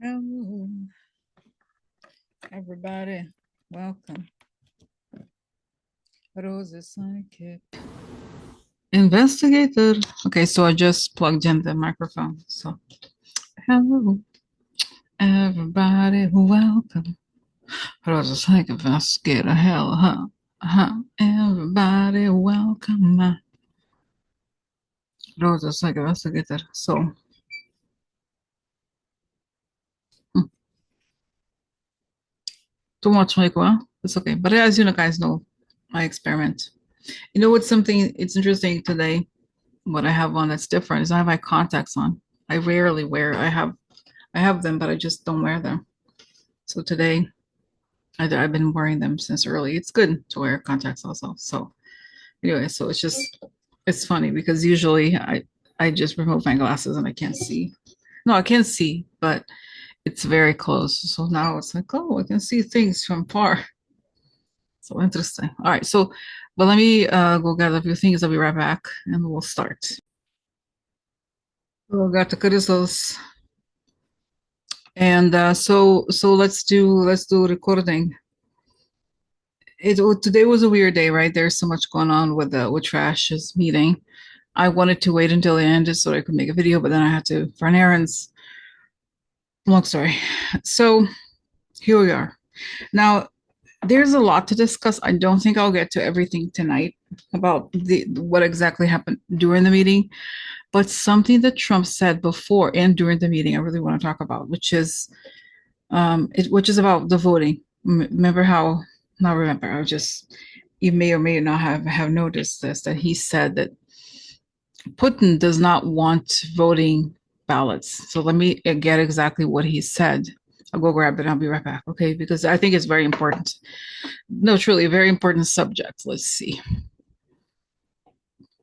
Hello, everybody. Welcome. Rose Psychic. Investigator. Okay, so I just plugged in the microphone. So, hello, everybody. Welcome. Rose Psychic Investigator. Hello, everybody. Welcome. Rose Psychic Investigator. So, too much like, well, it's okay. But as you know, guys know, I experiment. You know what's something, it's interesting today. What I have on that's different is I have my contacts on. I rarely wear. I have them, but I just don't wear them. So today I've been wearing them since early. It's good to wear contacts also. So anyway, so it's funny because usually I just remove my glasses and I can't see. No, I can't see, but it's very close. So now it's like, oh, I can see things from far. So interesting. All right, so but let me go gather a few things. I'll be right back and we'll start. Oh, got the crystals. And so let's do recording. Today was a weird day, right? There's so much going on with Trash's meeting. I wanted to wait until it ended so I could make a video, but then I had to run errands. Long story. So here we are. Now there's a lot to discuss. I don't think I'll get to everything tonight about what exactly happened during the meeting, but something that Trump said before and during the meeting I really want to talk about, which is about the voting. Remember how? Not remember. I was just you may or may not have noticed this that he said that Putin does not want voting ballots. So let me get exactly what he said. I'll go grab it. I'll be right back. Okay, because I think it's very important. No, truly, a very important subject. Let's see.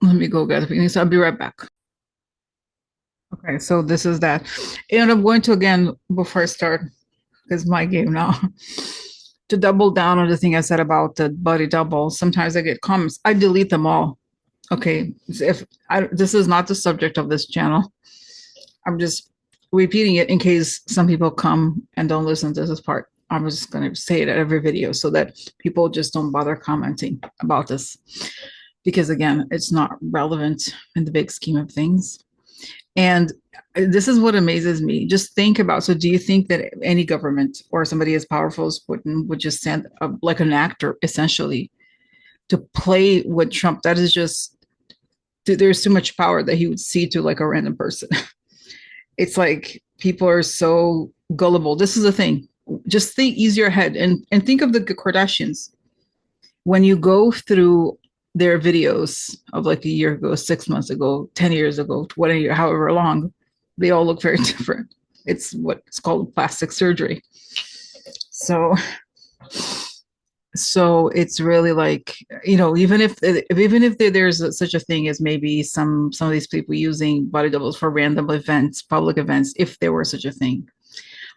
Let me go get it. So I'll be right back. Okay, so this is that, and I'm going to again before I start because my game now. To double down on the thing I said about the body double, sometimes I get comments. I delete them all. Okay, if this is not the subject of this channel, I'm just repeating it in case some people come and don't listen to this part. I'm just going to say it at every video so that people just don't bother commenting about this because again, it's not relevant in the big scheme of things. And this is what amazes me. Just think about, so do you think that any government or somebody as powerful as Putin would just send like an actor essentially to play with Trump? That is just, there's too much power that he would see to like a random person. It's like people are so gullible. This is the thing. Just think, use your head and think of the Kardashians. When you go through their videos of like a year ago, 6 months ago, 10 years ago, 20 years, however long, they all look very different. It's what's called plastic surgery. So it's really like, even if there's such a thing as maybe some of these people using body doubles for random events, public events, if there were such a thing.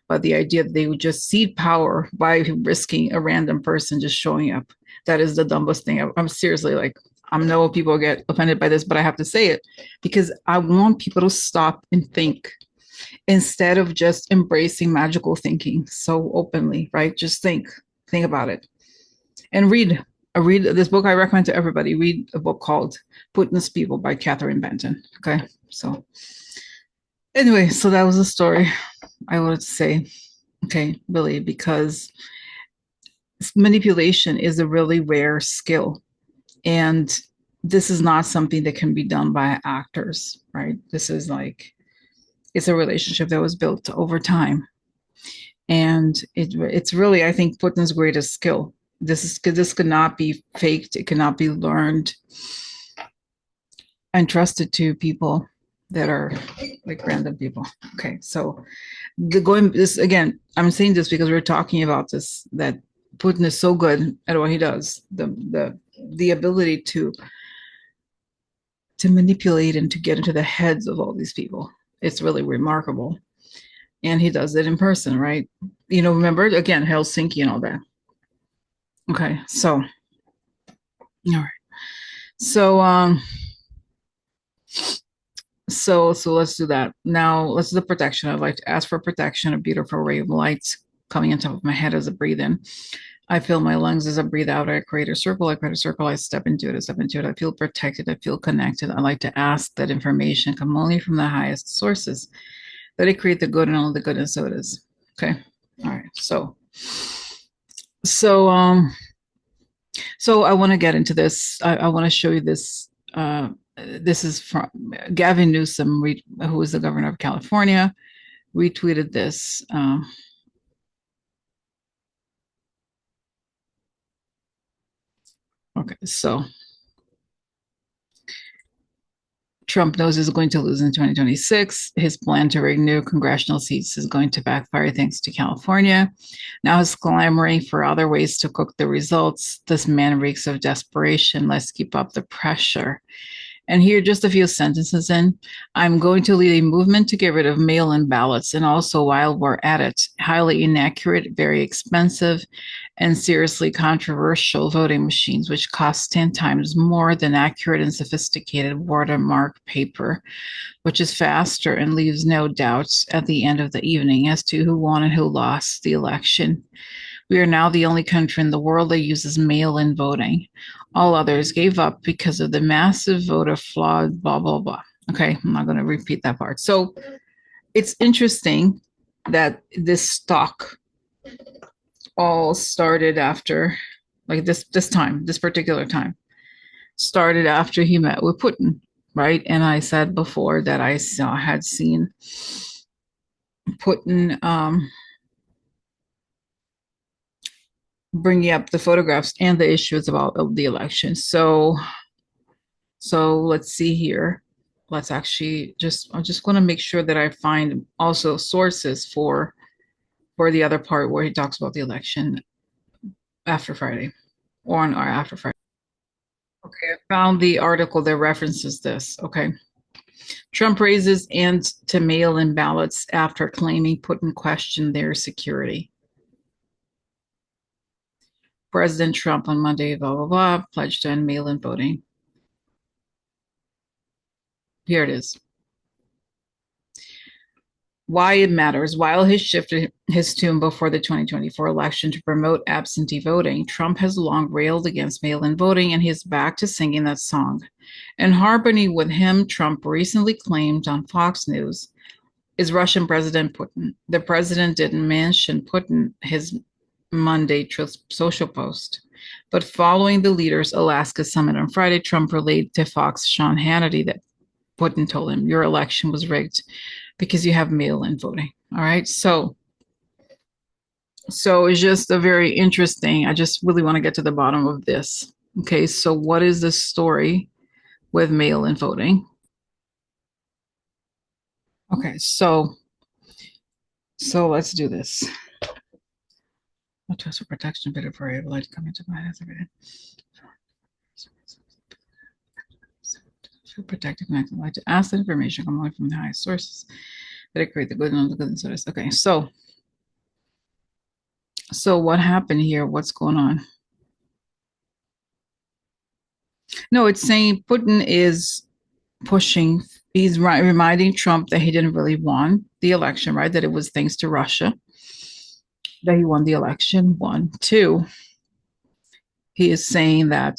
But the idea that they would just cede power by risking a random person just showing up, that is the dumbest thing. I'm seriously like, I know people get offended by this, but I have to say it because I want people to stop and think instead of just embracing magical thinking so openly, right? Just think about it and read. Read this book. I recommend to everybody. Read a book called Putin's People by Catherine Benton. Okay, so anyway, so that was the story I wanted to say. Okay, really, because manipulation is a really rare skill. And this is not something that can be done by actors, right? This is like, it's a relationship that was built over time. And it's really, I think, Putin's greatest skill. This could not be faked. It cannot be learned and trusted to people that are like random people. Okay, so this again, I'm saying this because we're talking about this, that Putin is so good at what he does, the ability to manipulate and to get into the heads of all these people. It's really remarkable. And he does it in person, right? Remember again, Helsinki and all that. Okay, so all right. So So let's do that. Now let's do the protection. I'd like to ask for protection, a beautiful ray of light coming on top of my head as I breathe in. I feel my lungs as I breathe out. I create a circle. I create a circle. I step into it. I step into it. I feel protected. I feel connected. I like to ask that information come only from the highest sources, that it create the good and only the good, and so it is. Okay. All right. So I want to get into this. I want to show you this. This is from Gavin Newsom, who is the governor of California, retweeted this. Okay, so Trump knows he's going to lose in 2026. His plan to renew congressional seats is going to backfire thanks to California. Now he's clamoring for other ways to cook the results. This man reeks of desperation. Let's keep up the pressure. And here, just a few sentences in, I'm going to lead a movement to get rid of mail in ballots. And also, while we're at it, highly inaccurate, very expensive, and seriously controversial voting machines, which cost 10 times more than accurate and sophisticated watermark paper, which is faster and leaves no doubts at the end of the evening as to who won and who lost the election. We are now the only country in the world that uses mail-in voting. All others gave up because of the massive voter fraud, blah, blah, blah. Okay, I'm not going to repeat that part. So it's interesting that this talk all started after, like this particular time, started after he met with Putin, right? And I said before that I had seen Putin bringing up the photographs and the issues about the election. So let's see here. Let's actually I'm just going to make sure that I find also sources for the other part where he talks about the election after Friday or on or after Friday. Okay, I found the article that references this. Okay. Trump raises end to mail-in ballots after claiming Putin questioned their security. President Trump on Monday, blah, blah, blah, pledged to end mail-in voting. Here it is. Why it matters. While he shifted his tune before the 2024 election to promote absentee voting, Trump has long railed against mail-in voting, and he is back to singing that song. In harmony with him, Trump recently claimed on Fox News is Russian President Putin. The president didn't mention Putin his Monday Truth Social post. But following the leaders' Alaska summit on Friday, Trump relayed to Fox Sean Hannity that Putin told him, your election was rigged because you have mail-in voting. All right. So it's just a very interesting. I just really want to get to the bottom of this. Okay. So what is the story with mail-in voting? Okay. So let's do this. I'll trust for protection, bit of prayer, light come into my hands every day. For protective connected light to ask that information come only from the highest sources that I create the good and the good and so it. Okay. So what happened here? What's going on? No, it's saying Putin is pushing, he's reminding Trump that he didn't really won the election, right? That it was thanks to Russia that he won the election. One, two, he is saying that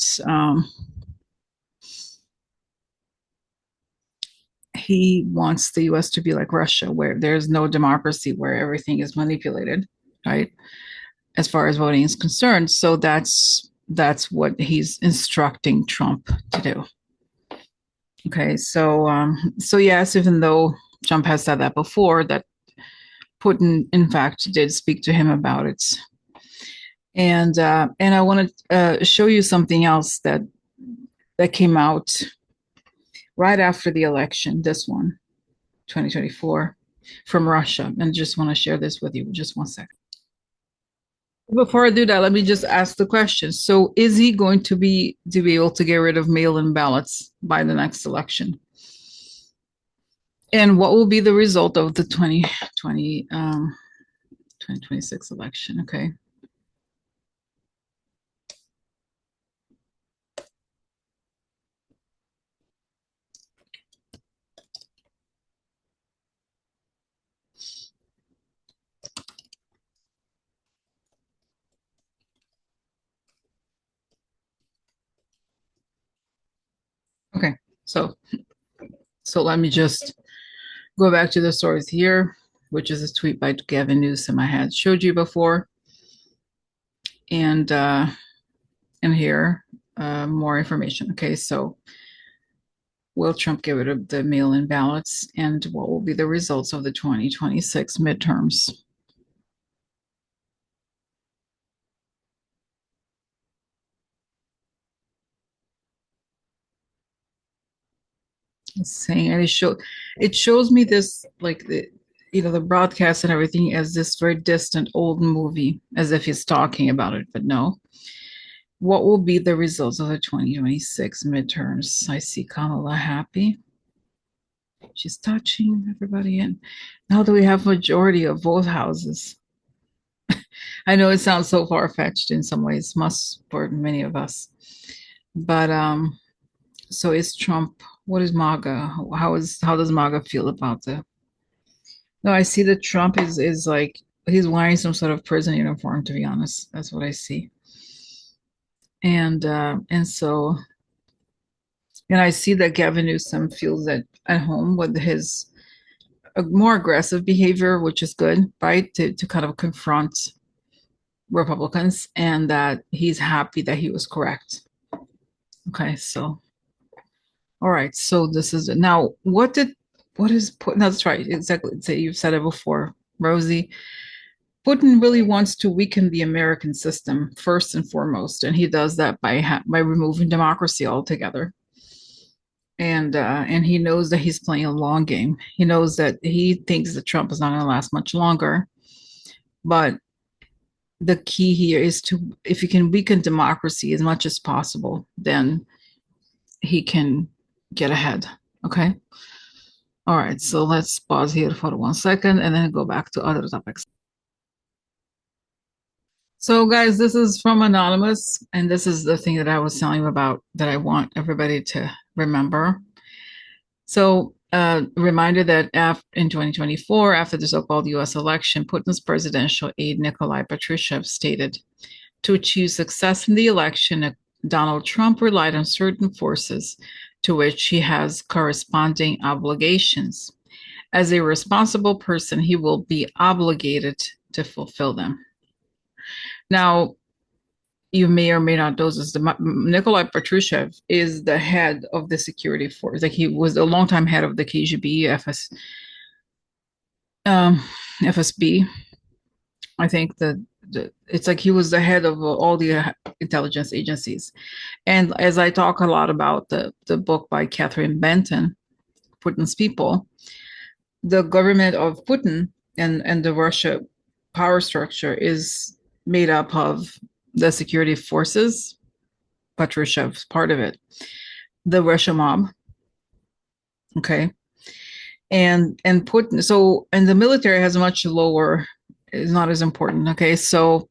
he wants the US to be like Russia, where there's no democracy, where everything is manipulated, right? As far as voting is concerned. So that's what he's instructing Trump to do. Okay, so yes, even though Trump has said that before, that Putin in fact did speak to him about it. And I want to show you something else that came out right after the election, this one, 2024, from Russia. And just want to share this with you. Just one second. Before I do that, let me just ask the question. So is he going to be able to get rid of mail-in ballots by the next election? And what will be the result of the 2026 election? Okay. So, so let me just go back to the source here, which is a tweet by Gavin Newsom I had showed you before, and here more information. Okay, so will Trump get rid of the mail-in ballots, and what will be the results of the 2026 midterms? It's saying, and it shows me this like the broadcast and everything as this very distant old movie, as if he's talking about it, but no. What will be the results of the 2026 midterms? I see Kamala happy. She's touching everybody in. Now that we have majority of both houses. I know it sounds so far-fetched in some ways, must for many of us. But so is Trump, what is MAGA? How does MAGA feel about the No, I see that Trump is like he's wearing some sort of prison uniform, to be honest. That's what I see. And so and I see that Gavin Newsom feels that at home with his more aggressive behavior, which is good, right? To kind of confront Republicans, and that he's happy that he was correct. Okay, so all right, so this is now what is put? No, that's right, exactly. Say you've said it before, Rosie. Putin really wants to weaken the American system first and foremost, and he does that by removing democracy altogether. And he knows that he's playing a long game. He knows that he thinks that Trump is not going to last much longer, but the key here is to if you can weaken democracy as much as possible, then he can get ahead. Okay. All right. So let's pause here for 1 second and then go back to other topics. So, guys, this is from Anonymous, and this is the thing that I was telling you about that I want everybody to remember. So, reminder that in 2024, after the so-called U.S. election, Putin's presidential aide Nikolai Patrushev stated, to achieve success in the election, Donald Trump relied on certain forces to which he has corresponding obligations. As a responsible person, he will be obligated to fulfill them. Now, you may or may not know this. Nikolai Patrushev is the head of the security force. Like he was a longtime head of the KGB, FSB. I think that it's like he was the head of all the intelligence agencies. And as I talk a lot about the book by Catherine Benton, Putin's People, the government of Putin and the Russia power structure is made up of the security forces, Patrushev's part of it, the Russia mob, okay, and Putin. So and the military has a much lower, is not as important, okay. So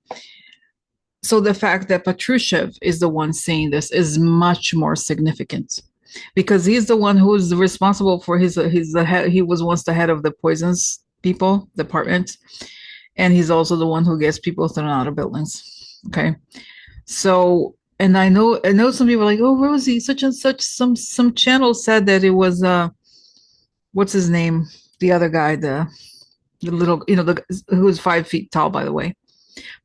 the fact that Patrushev is the one saying this is much more significant because he's the one who is responsible for his the head, he was once the head of the poisons people department, and he's also the one who gets people thrown out of buildings. Okay, so and I know some people are like, oh, Rosie, such and such. Some channel said that it was what's his name, the other guy, the little the who was 5 feet tall, by the way.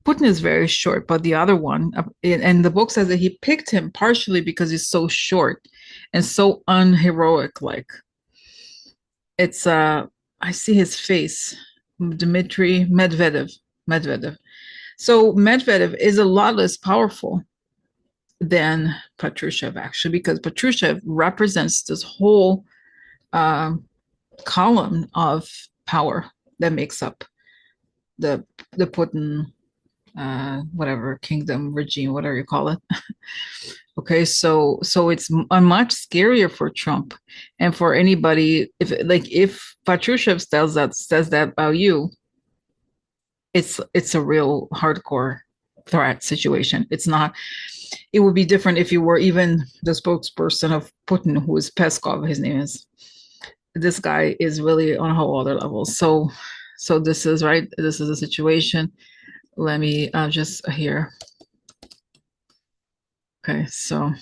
Putin is very short, but the other one, and the book says that he picked him partially because he's so short and so unheroic. Like it's I see his face, Dmitry Medvedev. Medvedev. So Medvedev is a lot less powerful than Patrushev, actually, because Patrushev represents this whole uh, column of power that makes up the Putin whatever kingdom regime, whatever you call it. Okay, so it's a much scarier for Trump and for anybody. If Patrushev says that about you, it's a real hardcore threat situation. It's not. It would be different if you were even the spokesperson of Putin, who is Peskov. His name is. This guy is really on a whole other level. So this is right. This is a situation. Let me just here. Okay, so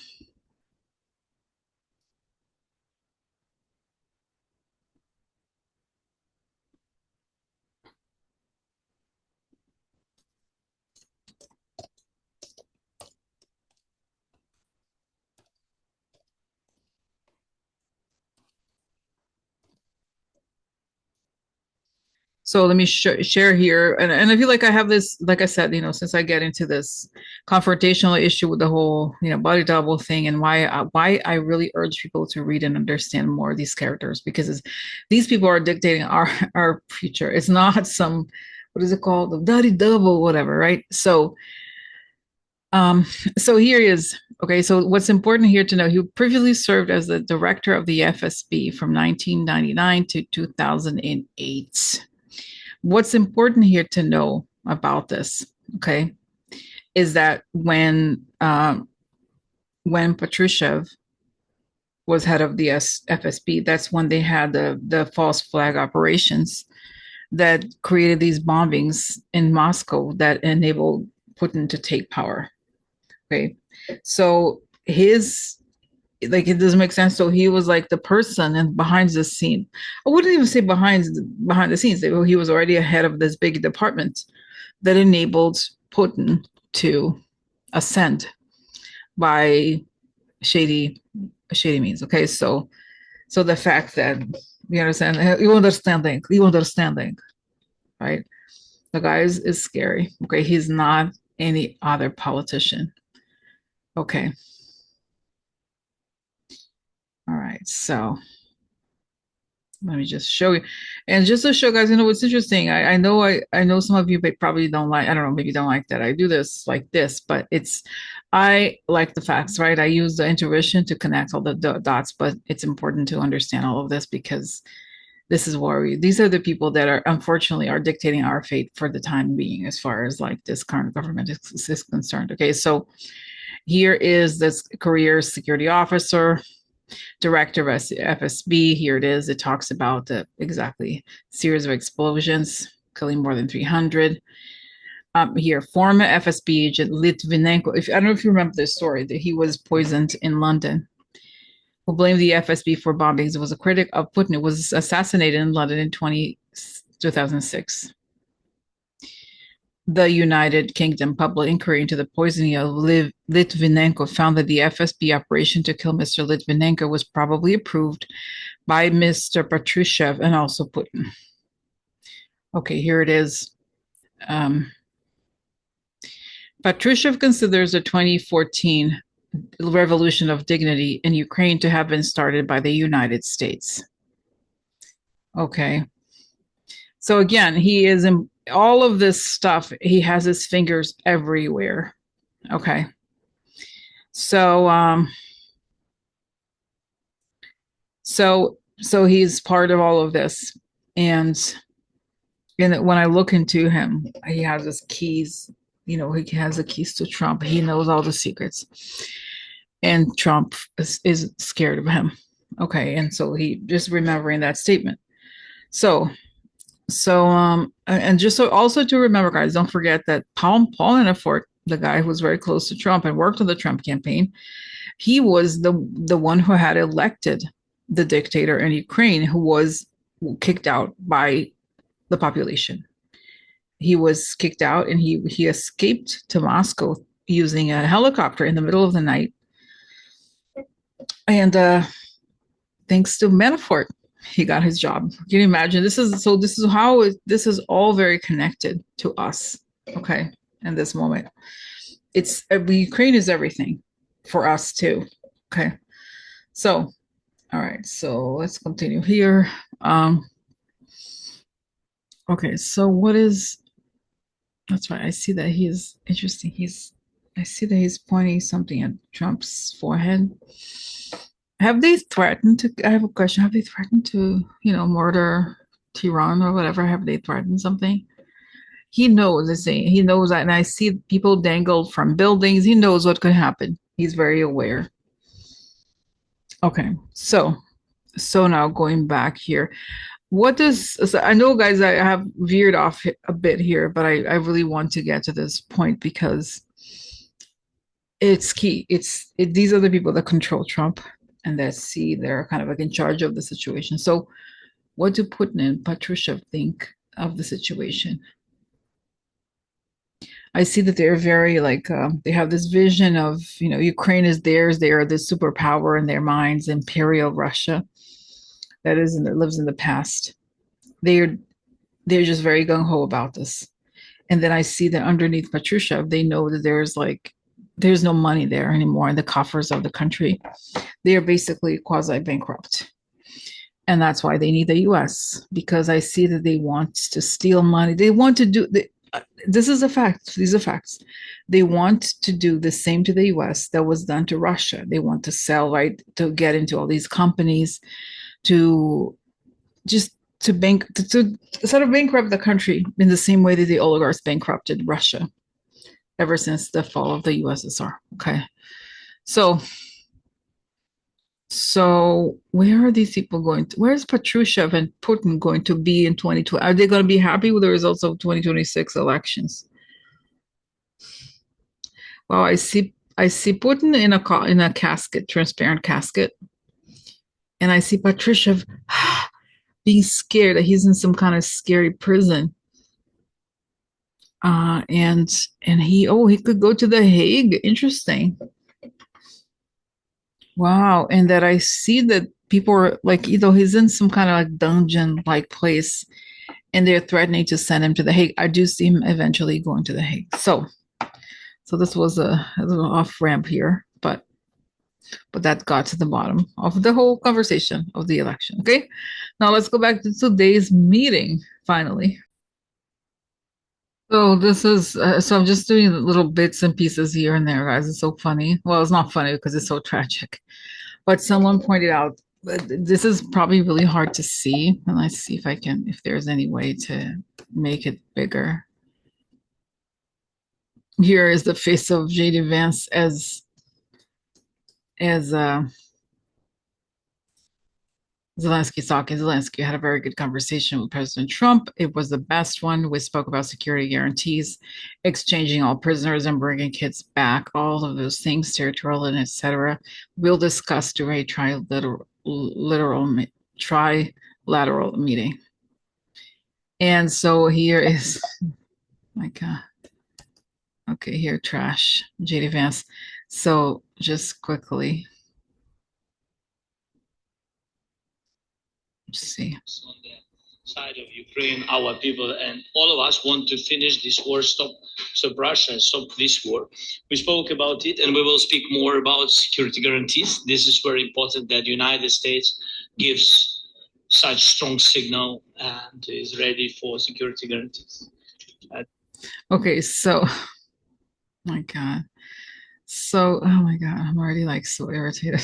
So let me share here, and I feel like I have this, like I said, since I get into this confrontational issue with the whole, body double thing, and why I really urge people to read and understand more of these characters, because these people are dictating our future. It's not some, what is it called, the body double, whatever, right? Um, so here he is. Okay, so what's important here to know, he previously served as the director of the FSB from 1999 to 2008. What's important here to know about this, okay, is that when Patrushev was head of the FSB, that's when they had the false flag operations that created these bombings in Moscow that enabled Putin to take power. Okay, so his, like, it doesn't make sense. So he was like the person and behind the scene. I wouldn't even say behind the scenes. He was already ahead of this big department that enabled Putin to ascend by shady means. Okay, so the fact that you understanding, right? The guy is scary. Okay, he's not any other politician. Okay, all right, so let me just show you. And just to show guys, what's interesting. I know some of you probably don't like, I don't know, maybe don't like that I do this like this, but I like the facts, right? I use the intuition to connect all the dots, but it's important to understand all of this because this is where these are the people that are unfortunately are dictating our fate for the time being, as far as like this current government is concerned. Okay, so here is this career security officer, director of FSB. Here it is. It talks about the exactly series of explosions, killing more than 300. Here, former FSB agent Litvinenko. I don't know if you remember this story, that he was poisoned in London, who blamed the FSB for bombings. It was a critic of Putin. It was assassinated in London in 2006. The United Kingdom public inquiry into the poisoning of Litvinenko found that the FSB operation to kill Mr. Litvinenko was probably approved by Mr. Patrushev and also Putin. Okay, here it is. Patrushev considers the 2014 revolution of dignity in Ukraine to have been started by the United States. Okay. So again, he is in all of this stuff. He has his fingers everywhere. Okay. So so he's part of all of this. And when I look into him, he has his keys, he has the keys to Trump. He knows all the secrets. And Trump is scared of him. Okay. And so he just remembering that statement. And just so also to remember, guys, don't forget that Paul Manafort, the guy who was very close to Trump and worked on the Trump campaign, he was the one who had elected the dictator in Ukraine, who was kicked out by the population. He was kicked out, and he escaped to Moscow using a helicopter in the middle of the night. And thanks to Manafort, he got his job. Can you imagine? This is all very connected to us. Okay, in this moment, it's Ukraine is everything for us too. Okay, so all right, so let's continue here. Okay, so that's right. I see that he's interesting. I see that he's pointing something at Trump's forehead. Have they threatened to, I have a question. Have they threatened to, murder Tehran or whatever? Have they threatened something? He knows, he knows that. And I see people dangled from buildings. He knows what could happen. He's very aware. Okay. So now going back here, so I know, guys, I have veered off a bit here, but I really want to get to this point because it's key. These are the people that control Trump and that they're kind of like in charge of the situation. So what do Putin and Patrushev think of the situation? I see that they're very like, they have this vision of, Ukraine is theirs. They are the superpower in their minds, imperial Russia that lives in the past. They're They're just very gung-ho about this. And then I see that underneath Patrushev, they know that there's no money there anymore in the coffers of the country. They are basically quasi bankrupt. And that's why they need the US, because I see that they want to steal money. They want to do this is a fact. These are facts. They want to do the same to the US that was done to Russia. They want to sell, right, to get into all these companies, to just to sort of bankrupt the country in the same way that the oligarchs bankrupted Russia ever since the fall of the USSR. Okay. So where are these people going to, where's Patrushev and Putin going to be in 2020? Are they going to be happy with the results of 2026 elections? Well, I see Putin in a casket, transparent casket, and I see Patrushev being scared that he's in some kind of scary prison. And he could go to The Hague. Interesting. Wow. And that I see that people are like, he's in some kind of like dungeon like place, and they're threatening to send him to The Hague. I do see him eventually going to The Hague. So this was a little off ramp here, but that got to the bottom of the whole conversation of the election. Okay. Now let's go back to today's meeting finally. So this is so I'm just doing little bits and pieces here and there, guys. It's so funny. Well, it's not funny because it's so tragic. But someone pointed out that this is probably really hard to see, and let's see if there's any way to make it bigger. Here is the face of JD Vance as Zelenskyy talking. Zelenskyy had a very good conversation with President Trump. It was the best one. We spoke about security guarantees, exchanging all prisoners and bringing kids back, all of those things, territorial and etc. We'll discuss during a trilateral meeting. And so here is, my God. Okay, here, trash, JD Vance. So just quickly, let's see. On the side of Ukraine, our people and all of us want to finish this war, stop Russia, stop this war. We spoke about it, and we will speak more about security guarantees. This is very important that the United States gives such strong signal and is ready for security guarantees. Okay, so, my God. So, oh my God, I'm already like so irritated.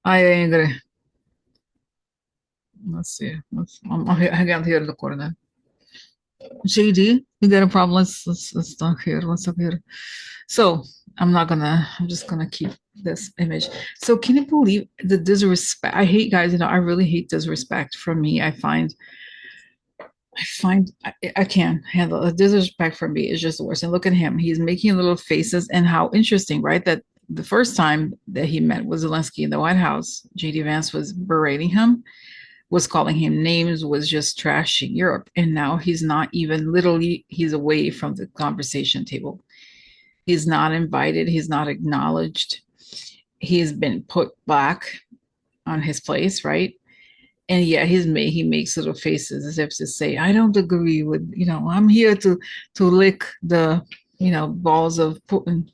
I ain't gonna. Let's see. I'm hanging out here in the corner. JD, you got a problem? Let's talk here. Let's talk here. So I'm just gonna keep this image. So can you believe the disrespect? I hate, guys, I really hate disrespect from me. I can't handle it. Disrespect from me is just the worst. And look at him. He's making little faces, and how interesting, right? That the first time that he met with Zelenskyy in the White House, JD Vance was berating him, was calling him names, was just trashing Europe. And now he's not even, literally, he's away from the conversation table. He's not invited. He's not acknowledged. He's been put back on his place, right? And yet he makes little faces as if to say, I don't agree with, I'm here to lick the, balls of Putin,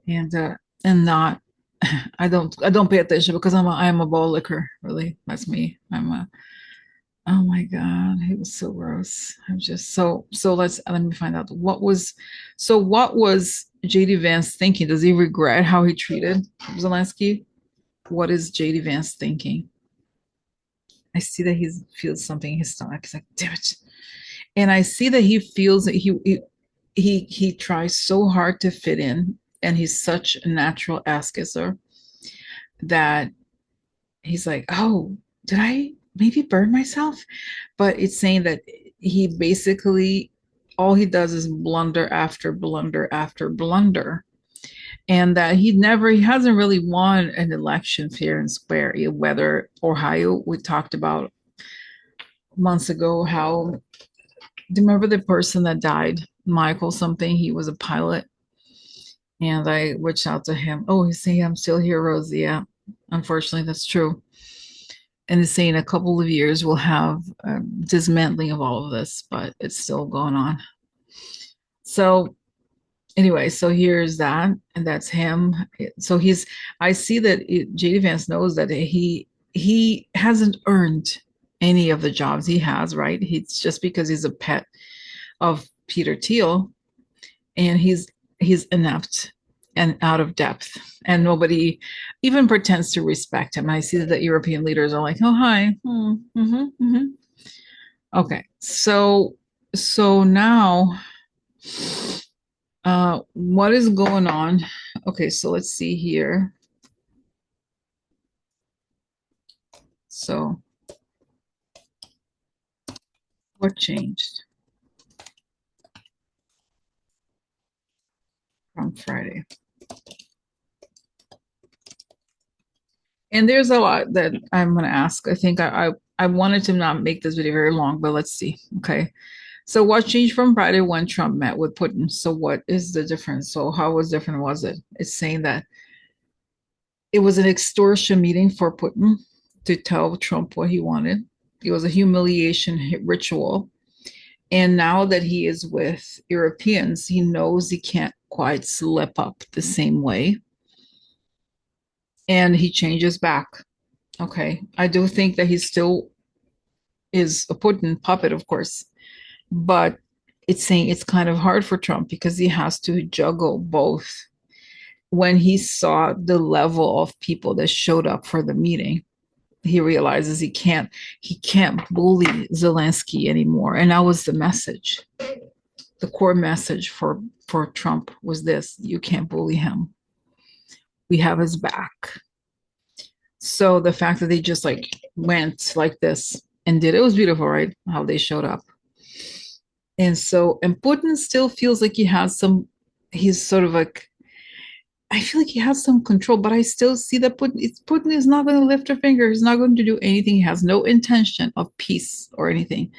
and not, I don't pay attention because I'm a ball licker. Really, that's me. Oh my God, he was so gross. I'm just so let me find out what was JD Vance thinking? Does he regret how he treated Zelenskyy? What is JD Vance thinking? I see that he feels something in his stomach. He's like, damn it. And I see that he feels that he tries so hard to fit in, and he's such a natural ass kisser that he's like, oh, did I maybe burn myself? But it's saying that he basically, all he does is blunder after blunder after blunder. And that he hasn't really won an election fair and square. Whether Ohio, we talked about months ago, how, do you remember the person that died? Michael something, he was a pilot. And I reached out to him. Oh, he's saying, I'm still here, Rosie. Yeah, unfortunately, that's true. and it's saying a couple of years we'll have dismantling of all of this, but it's still going on. So anyway, so here's that, and that's him. So I see that JD Vance knows that he hasn't earned any of the jobs he has, right? He's just because he's a pet of Peter Thiel, and he's inept and out of depth, and nobody even pretends to respect him. And I see that the European leaders are like, oh hi, okay, so now what is going on? Okay, so let's see here. So what changed from Friday? And there's a lot that I'm going to ask. I think I wanted to not make this video very long, but let's see. Okay. So what changed from Friday when Trump met with Putin? So what is the difference? So how was different was it? It's saying that it was an extortion meeting for Putin to tell Trump what he wanted. It was a humiliation ritual. And now that he is with Europeans, he knows he can't quite slip up the same way. And he changes back. Okay. I do think that he still is a Putin puppet, of course, but it's saying it's kind of hard for Trump because he has to juggle both. When he saw the level of people that showed up for the meeting, he realizes he can't bully Zelenskyy anymore. And that was the message. The core message for Trump was this: you can't bully him. We have his back. So the fact that they just like went like this and did it was beautiful, right? How they showed up. And Putin still feels like he's sort of like, I feel like he has some control, but I still see that Putin is not going to lift a finger. He's not going to do anything. He has no intention of peace or anything.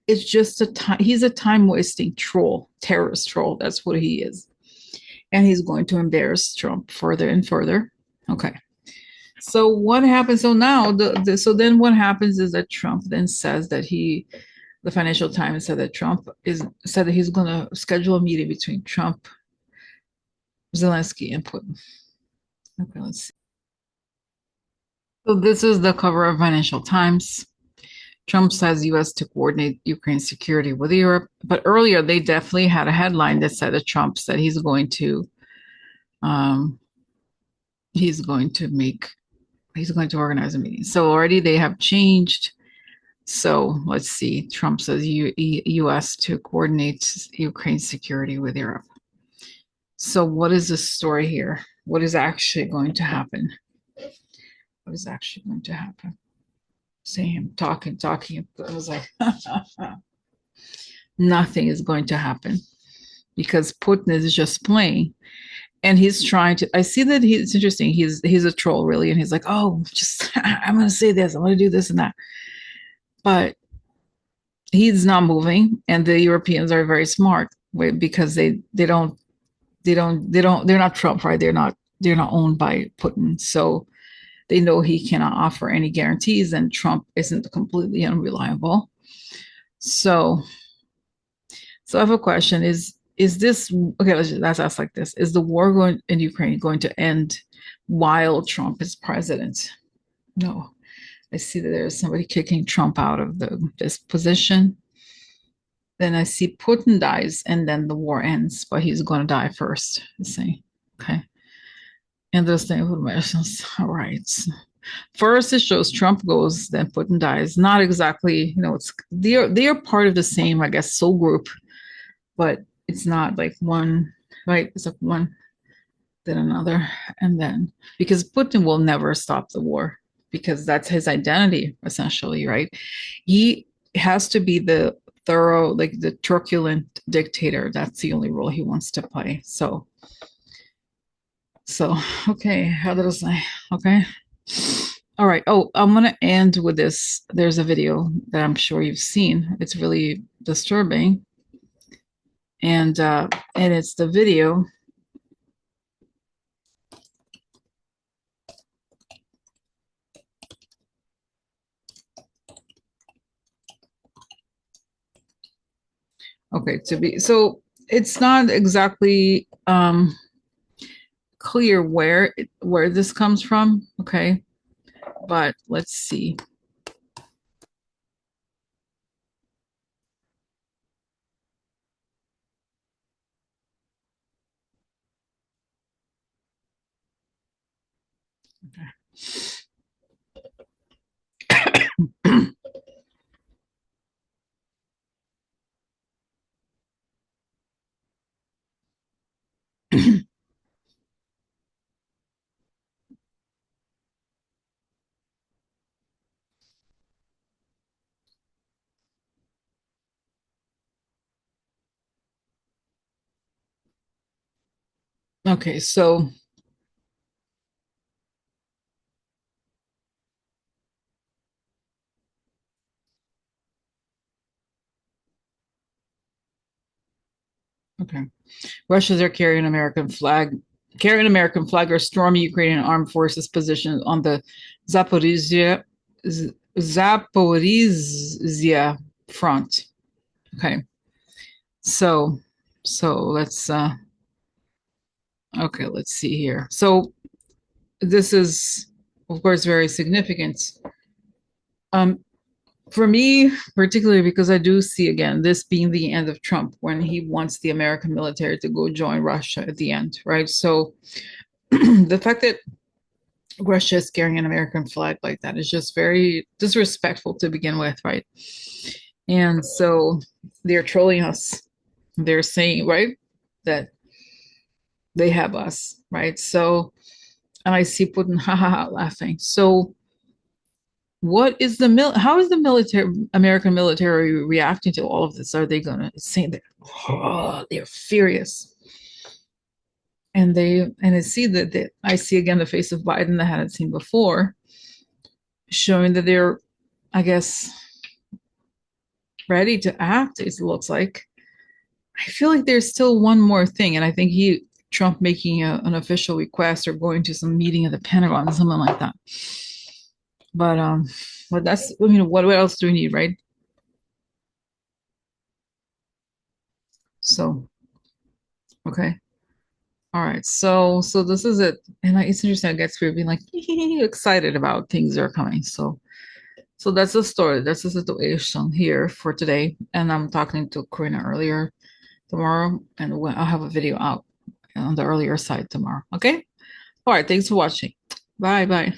It's just he's a time wasting troll, terrorist troll. That's what he is. And he's going to embarrass Trump further and further. Okay. So what happens? So now, so then what happens is that Trump then says that the Financial Times said that said that he's going to schedule a meeting between Trump, Zelenskyy, and Putin. Okay, let's see. So this is the cover of Financial Times. Trump says U.S. to coordinate Ukraine's security with Europe. But earlier, they definitely had a headline that said that Trump said um, he's going to organize a meeting. So already they have changed. So let's see. Trump says U.S. to coordinate Ukraine's security with Europe. So what is the story here? What is actually going to happen? What is actually going to happen? See him talking. I was like, nothing is going to happen because Putin is just playing. And he's trying to, I see that it's interesting. He's a troll, really. And he's like, oh, just, I'm going to say this. I'm going to do this and that. But he's not moving. And the Europeans are very smart because they're not Trump, right? They're not owned by Putin. So they know he cannot offer any guarantees, and Trump isn't completely unreliable. So I have a question: Is this okay? Let's ask like this: Is the war going in Ukraine going to end while Trump is president? No. I see that there's somebody kicking Trump out of this position. Then I see Putin dies, and then the war ends, but he's going to die first. You see, okay. And those things, all right. First, it shows Trump goes, then Putin dies. Not exactly, it's they are part of the same, I guess, soul group, but it's not like one, right? It's like one, then another, and then because Putin will never stop the war because that's his identity, essentially, right? He has to be the thorough, like the truculent dictator. That's the only role he wants to play. So okay, how did I say? Okay. All right. Oh, I'm going to end with this. There's a video that I'm sure you've seen. It's really disturbing. And it's the video Okay, to be so it's not exactly clear where this comes from. Okay, but let's see. Okay, so okay. Russians are carrying American flag or storming Ukrainian armed forces positions on the Zaporizhia Zaporizhia front. Okay. So let's okay, let's see here. So this is of course very significant. Um for me, particularly because I do see again this being the end of Trump when he wants the American military to go join Russia at the end, right? So the fact that Russia is carrying an American flag like that is just very disrespectful to begin with, right? And so they're trolling us. They're saying, right, that they have us, right? So, and I see Putin, ha ha ha, laughing. So, what is how is the military, American military reacting to all of this? Are they going to say that, oh, they're furious? And I see that I see again the face of Biden that I hadn't seen before, showing that they're, I guess, ready to act, it looks like. I feel like there's still one more thing, and I think Trump making an official request or going to some meeting at the Pentagon, something like that. But that's, I mean, what else do we need, right? So okay, all right. So this is it, and it's interesting. I get people being like excited about things that are coming. So that's the story. That's the situation here for today. And I'm talking to Karina earlier tomorrow, and I'll have a video out on the earlier side tomorrow. Okay. All right. Thanks for watching. Bye bye.